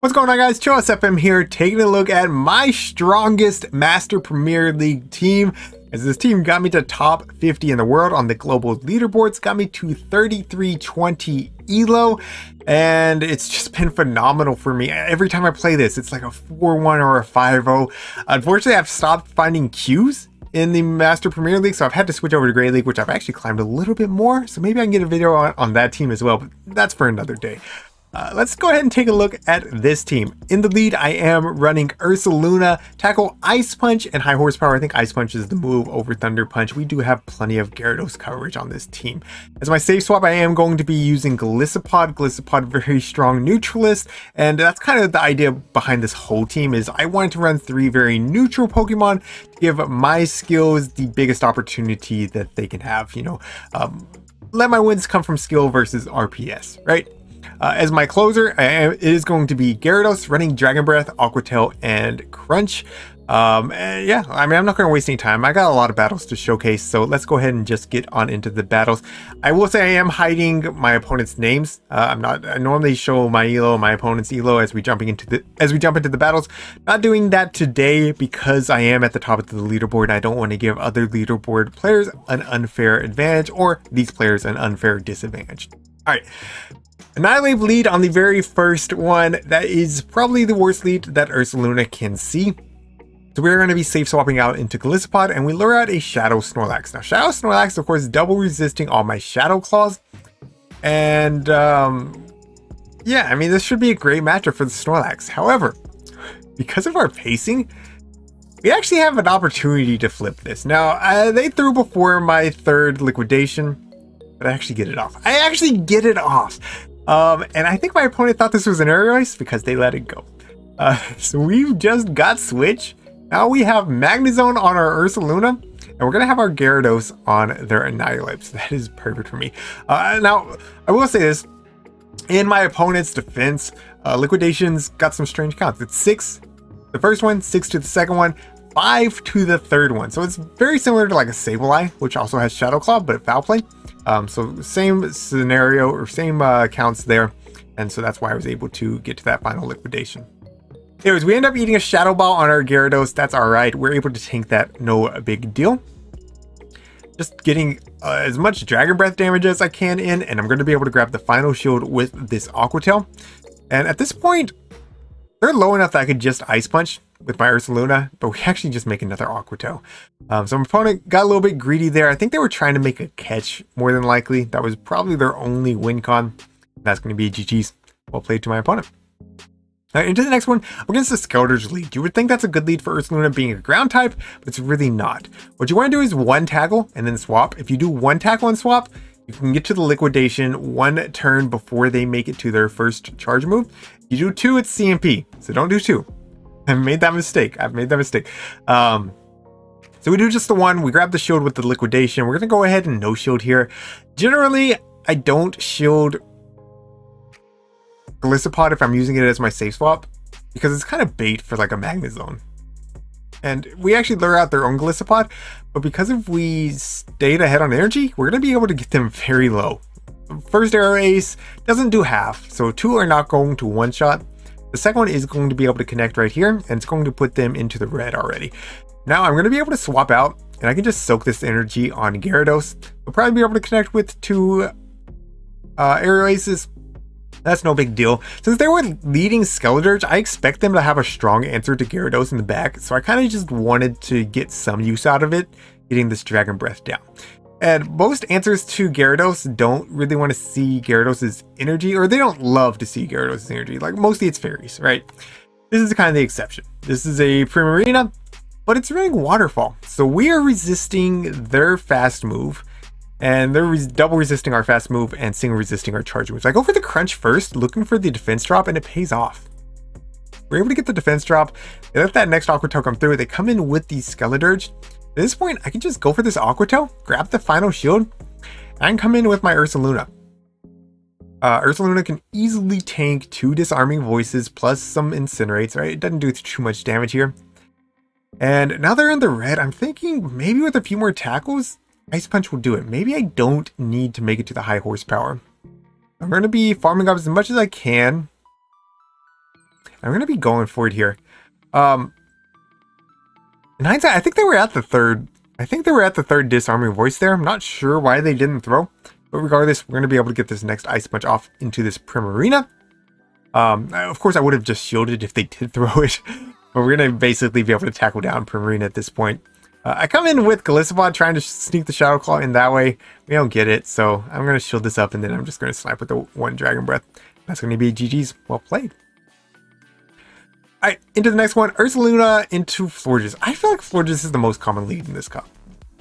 What's going on, guys? ChillisFM here, taking a look at my strongest Master Premier League team. As this team got me to top 50 in the world on the global leaderboards, got me to 3320 elo, and it's just been phenomenal for me. Every time I play this, it's like a 4-1 or a 5-0. Unfortunately, I've stopped finding queues in the Master Premier League, so I've had to switch over to Great League, which I've actually climbed a little bit more, so maybe I can get a video on that team as well, but that's for another day. Let's go ahead and take a look at this team. In the lead, I am running Ursaluna, Tackle, Ice Punch, and High Horsepower. I think Ice Punch is the move over Thunder Punch. We do have plenty of Gyarados coverage on this team. As my safe swap, I am going to be using Golisopod. Golisopod, very strong neutralist, and that's kind of the idea behind this whole team. Is I wanted to run 3 very neutral Pokemon to give my skills the biggest opportunity that they can have. You know, let my wins come from skill versus RPS, right? As my closer, it is going to be Gyarados, running Dragon Breath, Aqua Tail, and Crunch. And yeah, I mean, I'm not going to waste any time. I got a lot of battles to showcase, so let's go ahead and just get on into the battles. I will say I am hiding my opponent's names. I normally show my elo, my opponent's elo as we jump into the battles. Not doing that today because I am at the top of the leaderboard. I don't want to give other leaderboard players an unfair advantage or these players an unfair disadvantage. All right. Annihilate lead on the very first one. That is probably the worst lead that Ursaluna can see. So we're going to be safe swapping out into Golisopod, and we lure out a Shadow Snorlax. Now, Shadow Snorlax, of course, double resisting all my Shadow Claws. And yeah, I mean, this should be a great matchup for the Snorlax. However, because of our pacing, we actually have an opportunity to flip this. Now, they threw before my third liquidation, but I actually get it off. And I think my opponent thought this was an aerial ice because they let it go. So we've just got switch. Now we have Magnezone on our Ursaluna, and we're gonna have our Gyarados on their Annihilate. So that is perfect for me. Now I will say this: in my opponent's defense, liquidations got some strange counts. It's 6 the first one, 6 to the second one, 5 to the third one. So it's very similar to like a Sableye, which also has Shadow Claw, but Foul Play. So same scenario or same counts there, and so that's why I was able to get to that final liquidation. Anyways, we end up eating a Shadow Ball on our Gyarados. That's all right. We're able to tank that, no big deal. Just getting as much Dragon Breath damage as I can in, and I'm going to be able to grab the final shield with this Aqua Tail. And at this point, they're low enough that I could just Ice Punch with my Ursaluna, but we actually just make another Aqua Tail. So my opponent got a little bit greedy there. I think they were trying to make a catch more than likely. That was probably their only win con. That's going to be GG's. Well played to my opponent. Now into the next one, against the Skeldurge lead. You would think that's a good lead for Ursaluna being a ground type, but it's really not. What you want to do is 1 tackle and then swap. If you do 1 tackle and swap, you can get to the liquidation 1 turn before they make it to their first charge move. You do 2, it's CMP, so don't do 2. I've made that mistake. So we do just the 1. We grab the shield with the liquidation. We're going to go ahead and no shield here. Generally, I don't shield Golisopod if I'm using it as my safe swap, because it's kind of bait for like a Magnezone. And we actually lure out their own Golisopod, but because if we stayed ahead on energy, we're going to be able to get them very low. First arrow ace doesn't do half, so 2 are not going to one-shot. The second one is going to be able to connect right here, and it's going to put them into the red already. Now I'm going to be able to swap out, and I can just soak this energy on Gyarados. We'll probably be able to connect with 2 aerial aces. That's no big deal. Since they were leading Skeldurge, I expect them to have a strong answer to Gyarados in the back, so I kind of just wanted to get some use out of it, getting this Dragon Breath down. And most answers to Gyarados don't really want to see Gyarados' energy, or they don't love to see Gyarados' energy. Like, mostly it's fairies, right? This is kind of the exception. This is a Primarina, but it's running Waterfall. So we are resisting their fast move, and they're double resisting our fast move and single resisting our charge moves. I go for the Crunch first, looking for the defense drop, and it pays off. We're able to get the defense drop. They let that next Aqua Tail come through. They come in with the Skeldurge. At this point, I can just go for this Aqua Tail, grab the final shield, and I can come in with my Ursaluna. Ursaluna can easily tank 2 Disarming Voices plus some Incinerates, right? It doesn't do too much damage here. And now they're in the red. I'm thinking maybe with a few more tackles, Ice Punch will do it. Maybe I don't need to make it to the high horsepower. I'm going to be farming up as much as I can I'm going to be going for it here. In hindsight, I think they were at the third. I think they were at the third disarming voice there. I'm not sure why they didn't throw. But regardless, we're going to be able to get this next Ice Punch off into this Primarina. Of course, I would have just shielded if they did throw it. But we're going to basically be able to tackle down Primarina at this point. I come in with Golisopod trying to sneak the Shadow Claw in that way. We don't get it, so I'm going to shield this up and then I'm just going to snipe with the one Dragon Breath. That's going to be GG's. Well played. Alright, into the next one. Ursaluna into Florges. I feel like Florges is the most common lead in this cup.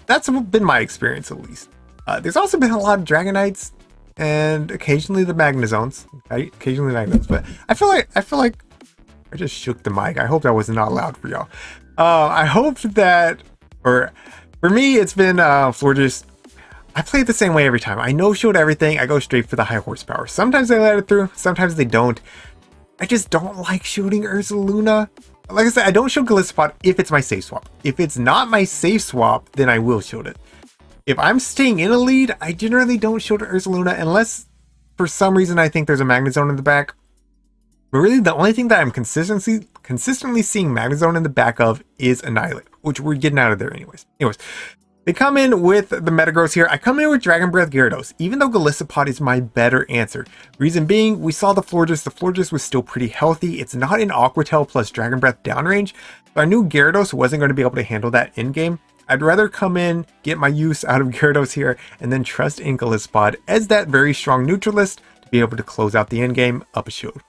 That's been my experience at least. There's also been a lot of Dragonites and occasionally the Magnezones. Okay? Occasionally Magnezones, but I feel like I just shook the mic. I hope that was not loud for y'all. I hope that, or for me, it's been Florges. I play it the same way every time. I no-shield everything. I go straight for the high horsepower. Sometimes they let it through. Sometimes they don't. I just don't like shooting Ursaluna. Like I said, I don't shield Golisopod if it's my safe swap. If it's not my safe swap, then I will shield it. If I'm staying in a lead, I generally don't shield Ursaluna unless for some reason I think there's a Magnezone in the back. But really, the only thing that I'm consistently seeing Magnezone in the back of is Annihilate, which we're getting out of there anyways. They come in with the Metagross here. I come in with Dragon Breath Gyarados, even though Golisopod is my better answer. Reason being, we saw the Florges. The Florges was still pretty healthy. It's not an Aqua Tail plus Dragon Breath downrange, but I knew Gyarados wasn't going to be able to handle that in game. I'd rather come in, get my use out of Gyarados here, and then trust in Golisopod as that very strong neutralist to be able to close out the end game up a shield.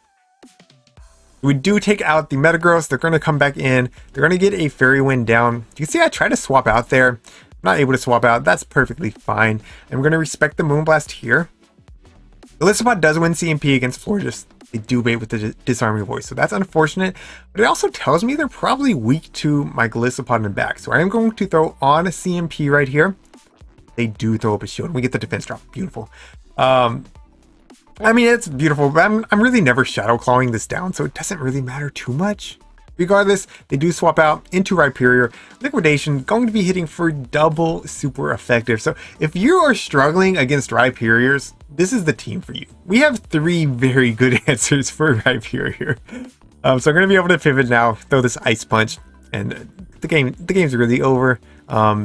We do take out the Metagross. They're going to come back in. They're going to get a Fairy Wind down. You can see I try to swap out there. Not able to swap out. That's perfectly fine. I'm going to respect the Moonblast here. Golisopod does win CMP against Florges. They do bait with the Disarming Voice, so that's unfortunate. But it also tells me they're probably weak to my Golisopod in the back. So I am going to throw on a CMP right here. They do throw up a shield. We get the defense drop. Beautiful. I mean, it's beautiful, but I'm really never Shadow Clawing this down, so it doesn't really matter too much. Regardless, they do swap out into Rhyperior. Liquidation going to be hitting for double super effective. So if you are struggling against Rhyperiors, this is the team for you. We have 3 very good answers for Rhyperior. So I'm going to be able to pivot now, throw this Ice Punch, and the game's really over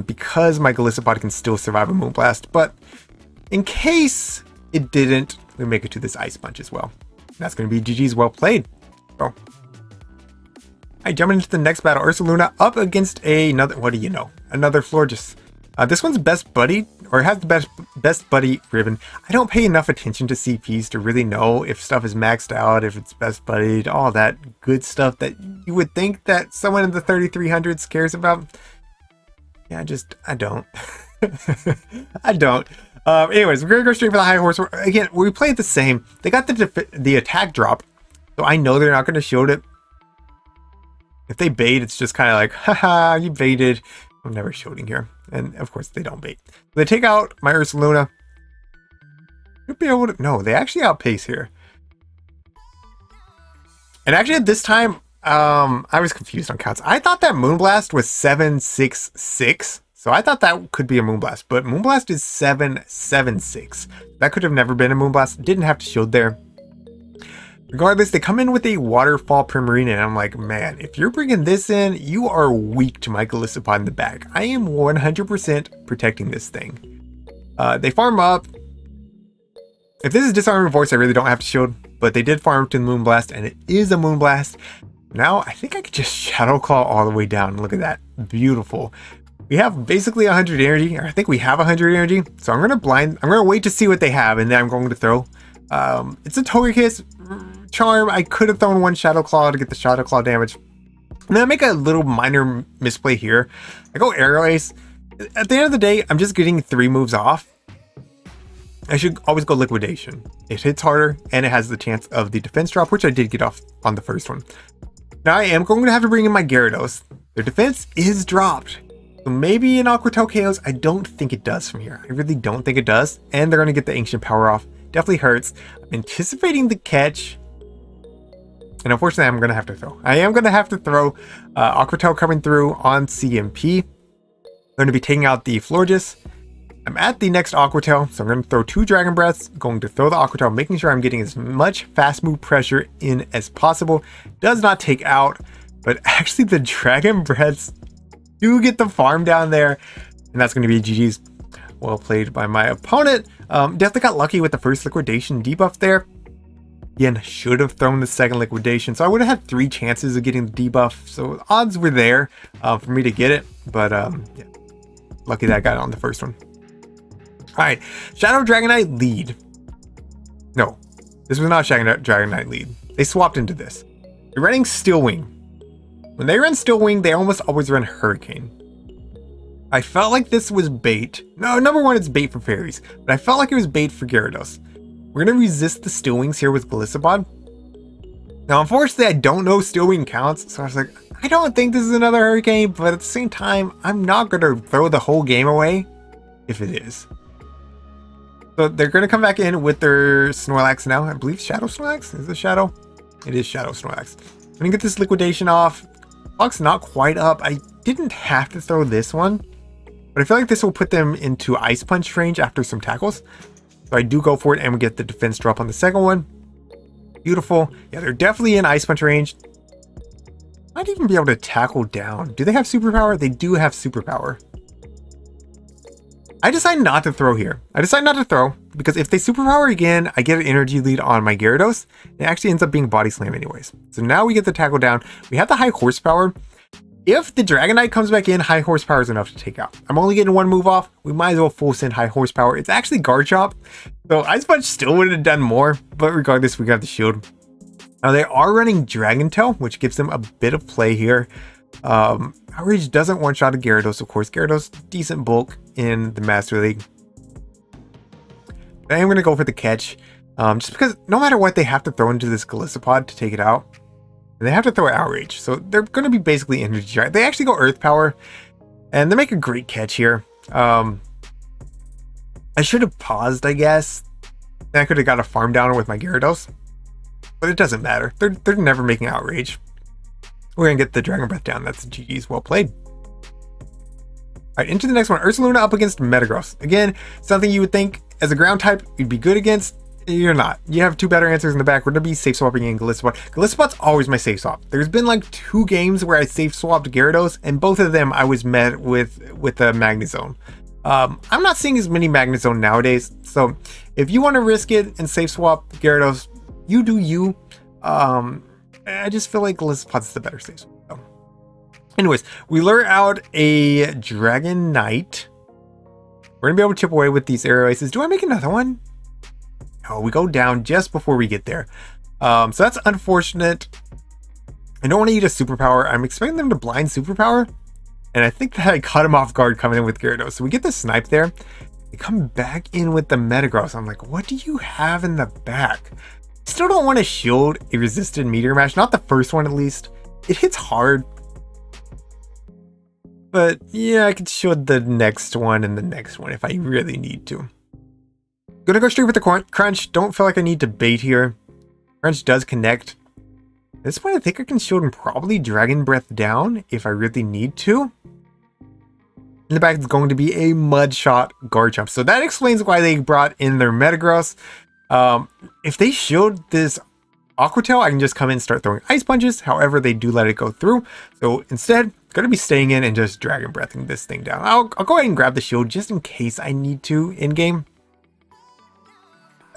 because my Golisopod can still survive a Moonblast. But in case it didn't, we make it to this Ice Punch as well. That's going to be GG's. Well played. So, I jump into the next battle. Ursaluna up against another, what do you know? Another Florges. This one's best buddy, or has the best buddy ribbon. I don't pay enough attention to CPs to really know if stuff is maxed out, if it's best buddied, all that good stuff that you would think that someone in the 3300s cares about. Yeah, I don't. I don't. Anyways, we're gonna go straight for the high horse. Again, we played the same. They got the attack drop, so I know they're not going to shield it. If they bait, it's just kind of like, haha, you baited. I'm never shielding here. And of course, they don't bait. They take out my Ursaluna. You'll be able to, no, they actually outpace here. And actually at this time, I was confused on counts. I thought that Moonblast was 766. So I thought that could be a Moonblast, but Moonblast is 776. That could have never been a Moonblast. Didn't have to shield there. Regardless, they come in with a Waterfall Primarina, and I'm like, man, if you're bringing this in, you are weak to my Golisopod in the back. I am 100% protecting this thing. They farm up. If this is Disarming Voice, I really don't have to shield, but they did farm to the Moonblast, and it is a Moonblast. Now, I think I could just Shadow Claw all the way down. Look at that. Beautiful. We have basically 100 energy, or I think we have 100 energy. So I'm going to wait to see what they have, and then I'm going to throw. It's a Togekiss Charm. I could have thrown one Shadow Claw to get the Shadow Claw damage. And then I make a little minor misplay here. I go Aerial Ace. At the end of the day, I'm just getting 3 moves off. I should always go Liquidation. It hits harder, and it has the chance of the defense drop, which I did get off on the first one. Now I am going to have to bring in my Gyarados. Their defense is dropped. So maybe an Aqua Tail KOs. I don't think it does from here. I really don't think it does. And they're going to get the Ancient Power off. Definitely hurts. I'm anticipating the catch. And unfortunately, I'm going to have to throw. I am going to have to throw Aqua Tail coming through on CMP. I'm going to be taking out the Florges. I'm at the next Aqua Tail, so I'm going to throw 2 Dragon Breaths, going to throw the Aqua Tail, making sure I'm getting as much fast move pressure in as possible. Does not take out, but actually the Dragon Breaths do get the farm down there, and that's going to be GG's. Well played by my opponent. Definitely got lucky with the first liquidation debuff there. Again, should have thrown the second liquidation, so I would have had 3 chances of getting the debuff, so odds were there for me to get it, but yeah, lucky that I got it on the first one. Alright, Shadow Dragonite lead. No, this was not Shadow Dragonite lead. They swapped into this. They're running Steel Wing. When they run Steel Wing, they almost always run Hurricane. I felt like this was bait. No, number one, it's bait for fairies, but I felt like it was bait for Gyarados. We're going to resist the Steel Wings here with Golisopod. Now, unfortunately, I don't know Steel Wing counts, so I was like, I don't think this is another Hurricane, but at the same time, I'm not going to throw the whole game away if it is. So they're going to come back in with their Snorlax now. I believe Shadow Snorlax? Is it Shadow? It is Shadow Snorlax. I'm going to get this liquidation off. Clock's not quite up. I didn't have to throw this one, but I feel like this will put them into Ice Punch range after some tackles. So I do go for it, and we get the defense drop on the second one. Beautiful. Yeah, they're definitely in Ice Punch range. Might even be able to tackle down. Do they have superpower? They do have superpower. I decide not to throw here. I decide not to throw because if they superpower again, I get an energy lead on my Gyarados. It actually ends up being Body Slam anyways. So now we get the tackle down. We have the high horsepower. If the Dragonite comes back in, high horsepower is enough to take out. I'm only getting 1 move off. We might as well full send high horsepower. It's actually Guard Chop. So Ice Punch still would have done more, but regardless, we got the shield. Now they are running Dragon Tail, which gives them a bit of play here. Outrage doesn't one-shot a Gyarados, of course. Gyarados, decent bulk in the Master League. But I am going to go for the catch, just because no matter what, they have to throw into this Golisopod to take it out. And they have to throw Outrage, so they're going to be basically energy dry. They actually go Earth Power, and they make a great catch here. I should have paused, I guess. I could have got a farm down with my Gyarados, but it doesn't matter. They're never making Outrage. We're going to get the Dragon Breath down. That's GG's. Well played. Alright, into the next one. Ursaluna up against Metagross. Again, something you would think as a ground type you'd be good against. You're not. You have 2 better answers in the back. We're going to be safe swapping in Golisopod. Golisopod's always my safe swap. There's been like 2 games where I safe swapped Gyarados, and both of them I was met with a Magnezone. I'm not seeing as many Magnezone nowadays, so if you want to risk it and safe swap Gyarados, you do you. I just feel like Golisopod's the better safe swap. So. Anyways, we lure out a Dragonite. We're going to be able to chip away with these Aerial Aces. Do I make another one? No, we go down just before we get there. So that's unfortunate. I don't want to eat a superpower. I'm expecting them to blind superpower. And I think that I caught him off guard coming in with Gyarados. So we get the snipe there. They come back in with the Metagross. I'm like, what do you have in the back? Still don't want to shield a resisted Meteor Mash. Not the first one, at least. It hits hard. But yeah, I could shield the next one and the next one if I really need to. Gonna go straight with the Crunch. Don't feel like I need to bait here. Crunch does connect. At this point, I think I can shield and probably Dragon Breath down if I really need to. In the back, it's going to be a Mud Shot Guard Jump. So that explains why they brought in their Metagross. If they shield this Aqua Tail, I can just come in and start throwing Ice Punches. However, they do let it go through. So instead, going to be staying in and just Dragon Breathing this thing down. I'll go ahead and grab the shield just in case I need to in-game.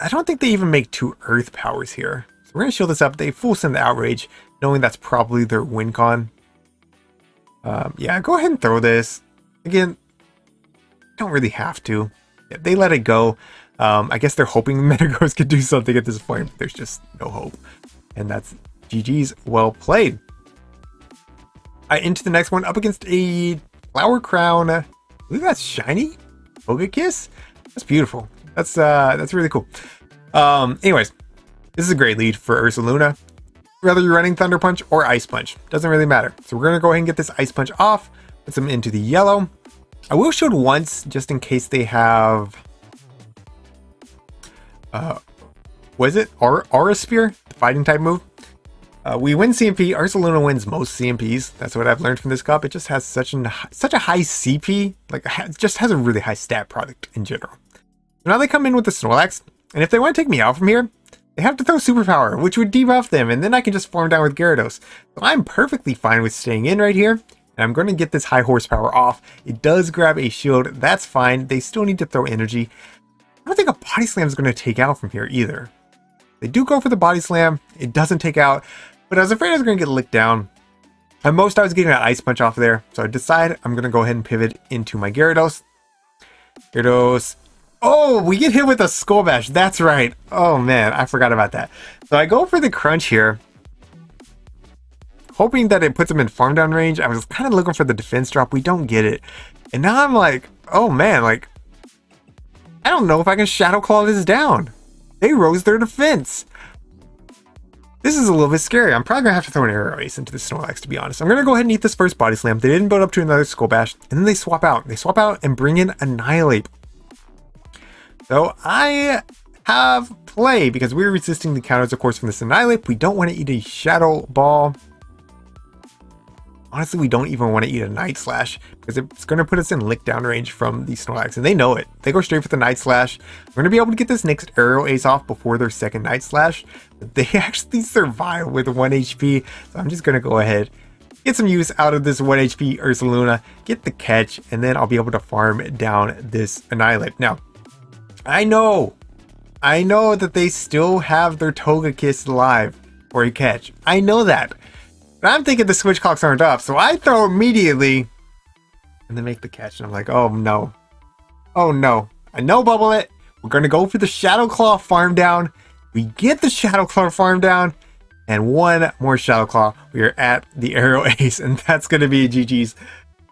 I don't think they even make 2 Earth Powers here. So we're going to shield this up. They full send the Outrage, knowing that's probably their win con. Yeah, go ahead and throw this. Again, don't really have to. Yeah, they let it go. I guess they're hoping Metagross could do something at this point, but there's just no hope. And that's GG's. Well played. Into the next one, up against a Flower Crown. I believe that's shiny. Togekiss. That's beautiful. That's really cool. Anyways, this is a great lead for Ursaluna. Whether you're running Thunder Punch or Ice Punch, doesn't really matter. So we're gonna go ahead and get this Ice Punch off. Put them into the yellow. I will shield once just in case they have. Was it Aura Sphere, the fighting type move? We win CMP. Ursaluna wins most CMPs. That's what I've learned from this cup. It just has such a high CP. Like, it just has a really high stat product in general. So now they come in with the Snorlax. And if they want to take me out from here, they have to throw Superpower, which would debuff them. And then I can just farm down with Gyarados. So I'm perfectly fine with staying in right here. And I'm going to get this high horsepower off. It does grab a shield. That's fine. They still need to throw energy. I don't think a Body Slam is going to take out from here either. They do go for the Body Slam. It doesn't take out. But I was afraid I was going to get licked down. At most, I was getting that Ice Punch off there. So I decide I'm going to go ahead and pivot into my Gyarados. Gyarados. Oh, we get hit with a Skull Bash. That's right. Oh, man. I forgot about that. So I go for the Crunch here. Hoping that it puts him in farm down range. I was kind of looking for the defense drop. We don't get it. And now I'm like, oh, man. Like, I don't know if I can Shadow Claw this down. They rose their defense. This is a little bit scary. I'm probably going to have to throw an Aerial Ace into the Snorlax, to be honest. I'm going to go ahead and eat this first Body Slam. They didn't build up to another Skull Bash. And then they swap out. They swap out and bring in Annihilate. So I have play because we're resisting the counters, of course, from this Annihilate. We don't want to eat a Shadow Ball. Honestly, we don't even want to eat a Night Slash because it's going to put us in lick down range from the Snorlax, and they know it. They go straight for the Night Slash. We're going to be able to get this next Aerial Ace off before their second Night Slash. But they actually survive with 1 HP, so I'm just going to go ahead, get some use out of this 1 HP Ursaluna, get the catch, and then I'll be able to farm down this Annihilate. Now, I know that they still have their Togekiss alive for a catch. I know that. But I'm thinking the switch clocks aren't up, so I throw immediately and then make the catch. And I'm like, oh no. Oh no. I know Bubble It. We're going to go for the Shadow Claw farm down. We get the Shadow Claw farm down. And one more Shadow Claw. We are at the Aerial Ace. And that's going to be GG's.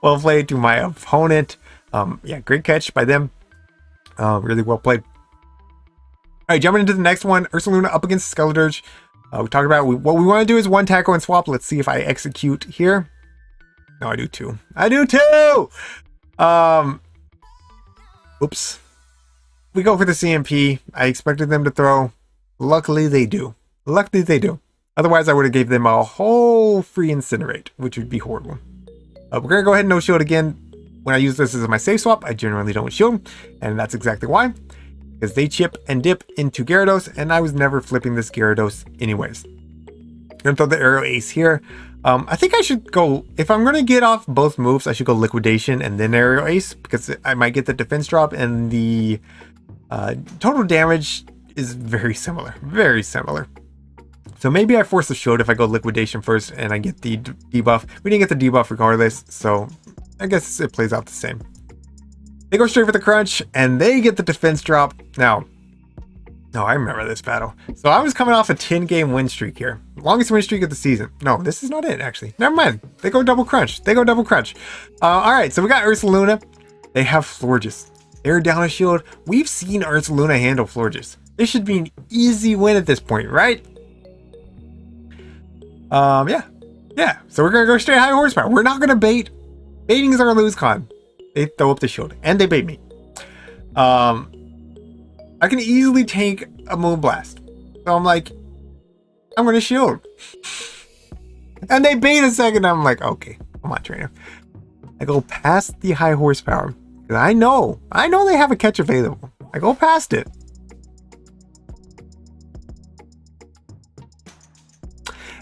Well played to my opponent. Yeah, great catch by them. Really well played. Alright, jumping into the next one. Ursaluna up against Skeledirge. We talked about what we want to do is 1 tackle and swap. Let's see if I execute here. No, I do 2. I do 2! Oops. We go for the CMP. I expected them to throw. Luckily, they do. Luckily, they do. Otherwise, I would have gave them a whole free Incinerate, which would be horrible. We're going to go ahead and no shield again. When I use this as my safe swap, I generally don't shield. And that's exactly why. Because they chip and dip into Gyarados, and I was never flipping this Gyarados anyways. I'm going to throw the Aerial Ace here. I think I should go, if I'm going to get off both moves, I should go Liquidation and then Aerial Ace, because I might get the defense drop, and the total damage is very similar. Very similar. So maybe I force the shield if I go Liquidation first, and I get the debuff. We didn't get the debuff regardless, so I guess it plays out the same. They go straight for the Crunch, and they get the defense drop. Now, no, I remember this battle. So I was coming off a 10-game win streak here. Longest win streak of the season. No, this is not it, actually. Never mind. They go double Crunch. They go double Crunch. All right, so we got Ursaluna. They have Florges. They're down a shield. We've seen Ursaluna handle Florges. This should be an easy win at this point, right? Yeah. Yeah, so we're going to go straight high horsepower. We're not going to bait. Baiting is our lose con. They throw up the shield, and they bait me. I can easily take a Moonblast. So I'm like, I'm going to shield. And they bait a second. I'm like, okay, come on, trainer. I go past the high horsepower. Because I know they have a catch available. I go past it.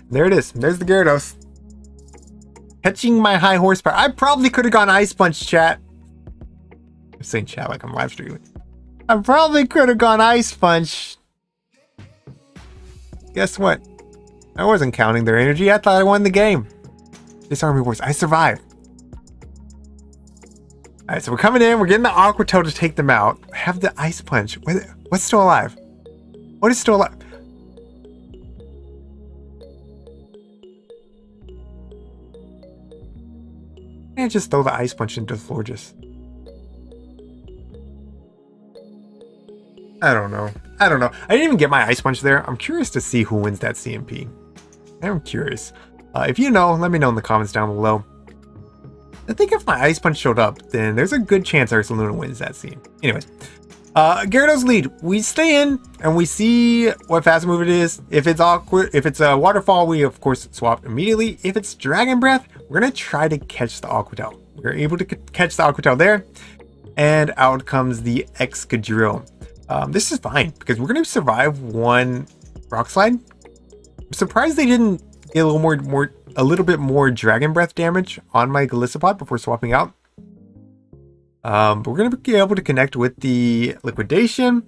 There it is. There's the Gyarados. Catching my high horsepower. I probably could have gone Ice Punch, chat. I'm saying chat like I'm live streaming. I probably could have gone Ice Punch. Guess what? I wasn't counting their energy. I thought I won the game. Disarm rewards. I survived. Alright, so we're coming in. We're getting the Aqua Tail to take them out. I have the Ice Punch. What's still alive? What is still alive? I can't just throw the Ice Punch into Florges. I don't know. I didn't even get my Ice Punch there. I'm curious to see who wins that CMP. I'm curious. If you know, let me know in the comments down below. I think if my Ice Punch showed up, then there's a good chance Ursaluna wins that scene. Anyways, Gyarados lead. We stay in and we see what fast move it is. If it's awkward, if it's a waterfall, we of course swap immediately. If it's Dragon Breath, we're gonna try to catch the Aqua Tail. We're able to catch the Aqua Tail there, and out comes the Excadrill. This is fine because we're gonna survive one Rock Slide. I'm surprised they didn't get a little bit more Dragon Breath damage on my Golisopod before swapping out. But we're going to be able to connect with the Liquidation.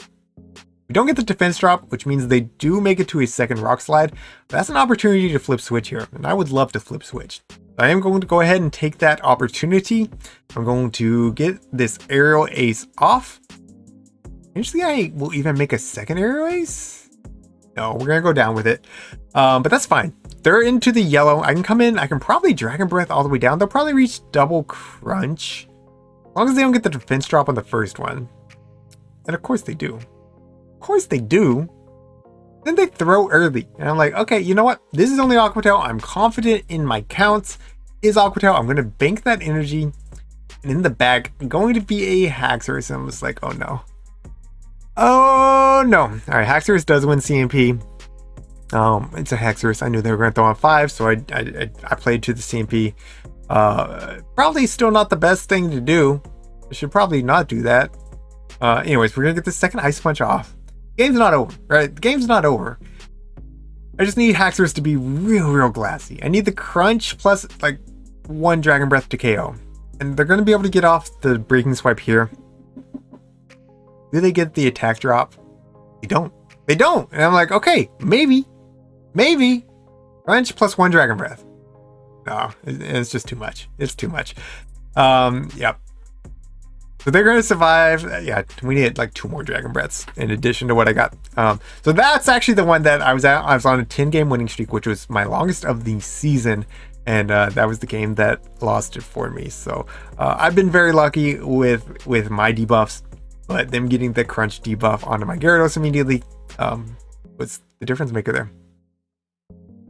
We don't get the defense drop, which means they do make it to a second Rock Slide. But that's an opportunity to flip switch here, and I would love to flip switch. I am going to go ahead and take that opportunity. I'm going to get this Aerial Ace off. Eventually, I will even make a second Aerial Ace. No, we're going to go down with it. But that's fine. They're into the yellow. I can come in. I can probably Dragon Breath all the way down. They'll probably reach Double Crunch. As long as they don't get the defense drop on the first one. And of course they do. Of course they do. Then they throw early. And I'm like, okay, you know what? This is only Aqua Tail. I'm confident in my counts. Is Aqua Tail. I'm going to bank that energy. And in the back, I'm going to be a Haxorus. And I'm just like, oh no. Oh no. Alright, Haxorus does win CMP. It's a Haxorus. I knew they were going to throw on 5. So I played to the CMP. Probably still not the best thing to do. I should probably not do that. Anyways, we're gonna get the second Ice Punch off. Game's not over, right? The game's not over. I just need Haxorus to be real glassy. I need the Crunch plus like 1 Dragon Breath to KO. And they're gonna be able to get off the Breaking Swipe here. Do they get the attack drop? They don't. They don't. And I'm like, okay, maybe. Crunch plus 1 Dragon Breath. No, it's just too much. It's too much. Yep. So they're going to survive. Yeah, we need like 2 more Dragon Breaths in addition to what I got. So that's actually the one that I was at. I was on a 10-game winning streak, which was my longest of the season. And that was the game that lost it for me. So I've been very lucky with my debuffs. But them getting the Crunch debuff onto my Gyarados immediately was the difference maker there.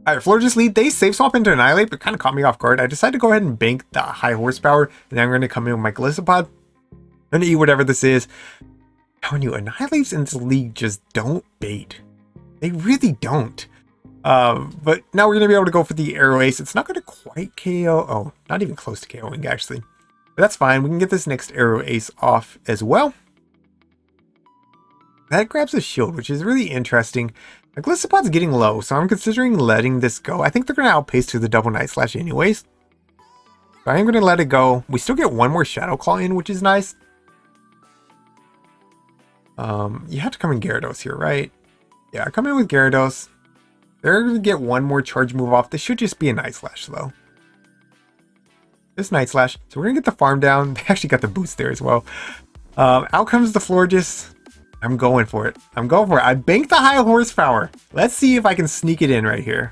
Alright, Florges lead. They save swap into Annihilate, but kind of caught me off guard. I decided to go ahead and bank the high horsepower, and I'm going to come in with my Golisopod. I'm going to eat whatever this is. Telling you, Annihilates in this league just don't bait. They really don't. But now we're going to be able to go for the Aerial Ace. It's not going to quite KO. Oh, not even close to KOing, actually. But that's fine. We can get this next Aerial Ace off as well. That grabs a shield, which is really interesting. My Golisopod's getting low, so I'm considering letting this go. I think they're going to outpace to the double Night Slash anyways. So I am going to let it go. We still get 1 more Shadow Claw in, which is nice. You have to come in Gyarados here, right? Yeah, come in with Gyarados. They're going to get 1 more charge move off. This should just be a Night Slash, though. This Night Slash. So we're going to get the farm down. They actually got the boost there as well. Out comes the Florges. I'm going for it. I'm going for it. I banked the high horsepower. Let's see if I can sneak it in right here.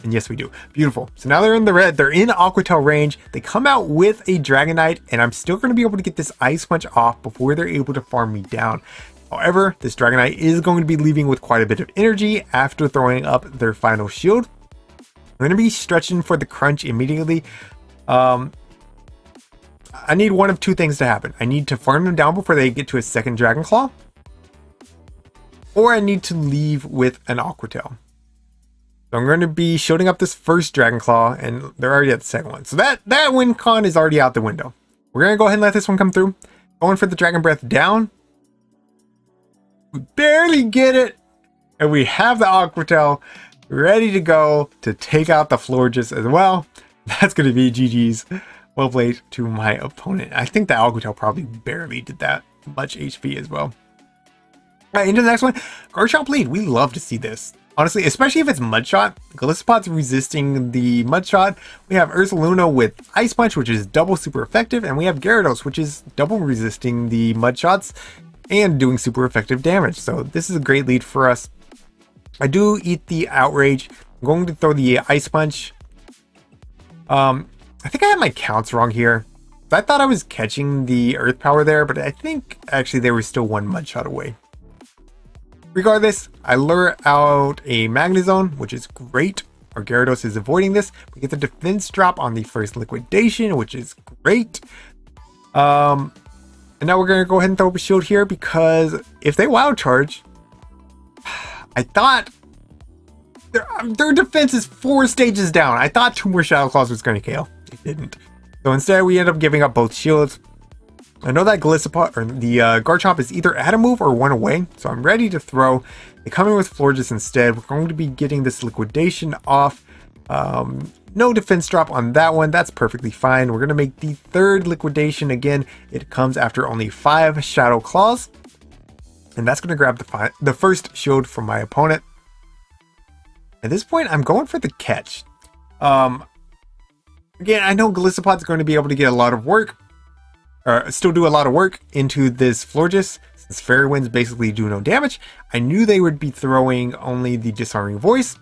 And yes, we do. Beautiful. So now they're in the red. They're in Aqua Tail range. They come out with a Dragonite, and I'm still going to be able to get this Ice Punch off before they're able to farm me down. However, this Dragonite is going to be leaving with quite a bit of energy after throwing up their final shield. I'm going to be stretching for the Crunch immediately. I need one of 2 things to happen. I need to farm them down before they get to a second Dragon Claw. Or I need to leave with an Aqua Tail. So I'm going to be shooting up this first Dragon Claw, and they're already at the second one. So that win con is already out the window. We're going to go ahead and let this one come through. Going for the Dragon Breath down. We barely get it. And we have the Aqua Tail ready to go to take out the Florges as well. That's going to be GG's. Well played to my opponent. I think the Aqua Tail probably barely did that much HP as well. Alright, into the next one. Garchomp lead. We love to see this. Honestly, especially if it's Mud Shot. Golisopod's resisting the Mud Shot. We have Ursaluna with Ice Punch, which is double super effective. And we have Gyarados, which is double resisting the Mud Shots and doing super effective damage. So this is a great lead for us. I do eat the Outrage. I'm going to throw the Ice Punch. I think I had my counts wrong here. I thought I was catching the Earth Power there, but I think actually they were still 1 Mud Shot away. Regardless, I lure out a Magnezone, which is great. Our Gyarados is avoiding this. We get the defense drop on the first Liquidation, which is great. And And now we're going to go ahead and throw up a shield here, because if they wild charge, I thought their defense is 4 stages down. I thought 2 more Shadow Claws was going to KO. It didn't. So instead, we end up giving up both shields. I know that Gliscopod, or the Garchomp, is either at a move or 1 away, so I'm ready to throw. They come in with Florges instead. We're going to be getting this liquidation off. No defense drop on that one. That's perfectly fine. We're going to make the 3rd liquidation. Again, it comes after only 5 Shadow Claws. And that's going to grab the first shield from my opponent. At this point, I'm going for the catch. Again, I know Gliscopod's going to be able to get a lot of work. Still do a lot of work into this Florges, since Fairy Winds basically do no damage. I knew they would be throwing only the Disarming Voice.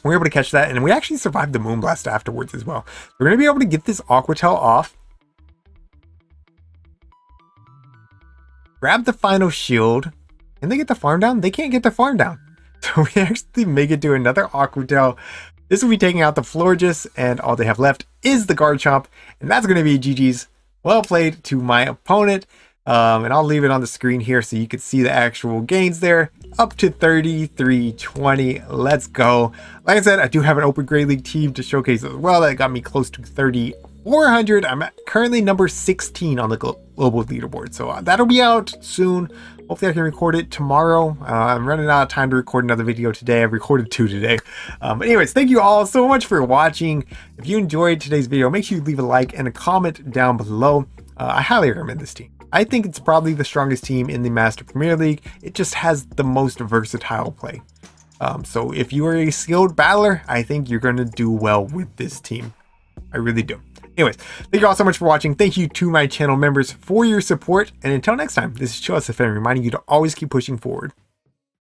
We were able to catch that, and we actually survived the Moonblast afterwards as well. We're going to be able to get this Aqua Tail off. Grab the final shield. Can they get the farm down? They can't get the farm down. So we actually make it to another Aqua Tail. This will be taking out the Florges, and all they have left is the Garchomp, and that's going to be GG's. Well played to my opponent. And I'll leave it on the screen here so you can see the actual gains there. Up to 33-20. Let's go. Like I said, I do have an Open Great League team to showcase as well. That got me close to 3,400. I'm currently number 16 on the global leaderboard. So that'll be out soon. Hopefully I can record it tomorrow. I'm running out of time to record another video today. I've recorded 2 today. But anyways, thank you all so much for watching. If you enjoyed today's video, make sure you leave a like and a comment down below. I highly recommend this team. I think it's probably the strongest team in the Master Premier League. It just has the most versatile play. So if you are a skilled battler, I think you're going to do well with this team. I really do. Anyways, thank you all so much for watching. Thank you to my channel members for your support. And until next time, this is ChillisFM reminding you to always keep pushing forward.